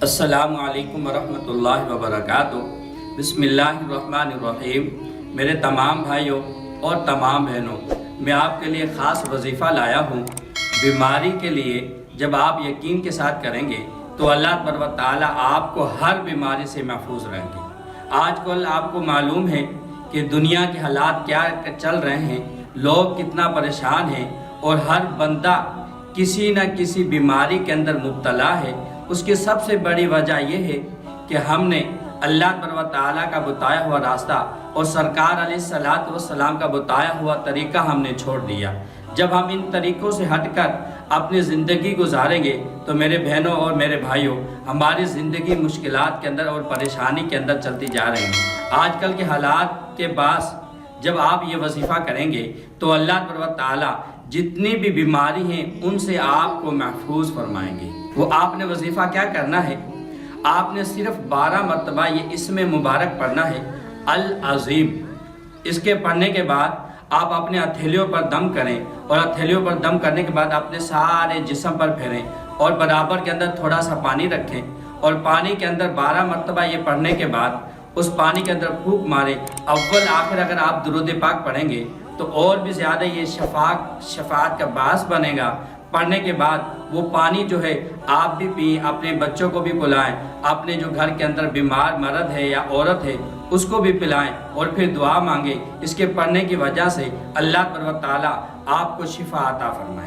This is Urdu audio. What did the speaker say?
السلام علیکم ورحمۃ اللہ وبرکاتہ۔ بسم اللہ الرحمن الرحیم۔ میرے تمام بھائیوں اور تمام بہنوں، میں آپ کے لیے خاص وظیفہ لایا ہوں۔ بیماری کے لیے جب آپ یقین کے ساتھ کریں گے تو اللہ تبارک و تعالیٰ آپ کو ہر بیماری سے محفوظ رہیں گے۔ آج کل آپ کو معلوم ہے کہ دنیا کے حالات کیا چل رہے ہیں، لوگ کتنا پریشان ہیں اور ہر بندہ کسی نہ کسی بیماری کے اندر مبتلا ہے۔ اس کی سب سے بڑی وجہ یہ ہے کہ ہم نے اللہ تبارک و تعالیٰ کا بتایا ہوا راستہ اور سرکار علیہ الصلوۃ والسلام کا بتایا ہوا طریقہ ہم نے چھوڑ دیا۔ جب ہم ان طریقوں سے ہٹ کر اپنی زندگی گزاریں گے تو میرے بہنوں اور میرے بھائیوں، ہماری زندگی مشکلات کے اندر اور پریشانی کے اندر چلتی جا رہی ہے۔ آج کل کے حالات کے باعث جب آپ یہ وظیفہ کریں گے تو اللہ تبارک و تعالیٰ جتنی بھی بیماری ہیں ان سے آپ کو محفوظ فرمائیں گے۔ وہ آپ نے وظیفہ کیا کرنا ہے؟ آپ نے صرف 12 مرتبہ یہ اسم مبارک پڑھنا ہے، العظیم۔ اس کے پڑھنے کے بعد آپ اپنے ہتھیلیوں پر دم کریں اور ہتھیلیوں پر دم کرنے کے بعد اپنے سارے جسم پر پھیریں اور برابر کے اندر تھوڑا سا پانی رکھیں اور پانی کے اندر 12 مرتبہ یہ پڑھنے کے بعد اس پانی کے اندر پھونک ماریں۔ اول آخر اگر آپ درود پاک پڑھیں گے تو اور بھی زیادہ یہ شفاعت کا باعث بنے گا۔ پڑھنے کے بعد وہ پانی جو ہے آپ بھی پئیں، اپنے بچوں کو بھی پلائیں، اپنے جو گھر کے اندر بیمار مرد ہے یا عورت ہے اس کو بھی پلائیں اور پھر دعا مانگیں۔ اس کے پڑھنے کی وجہ سے اللہ تبارک و تعالیٰ آپ کو شفا عطا فرمائے۔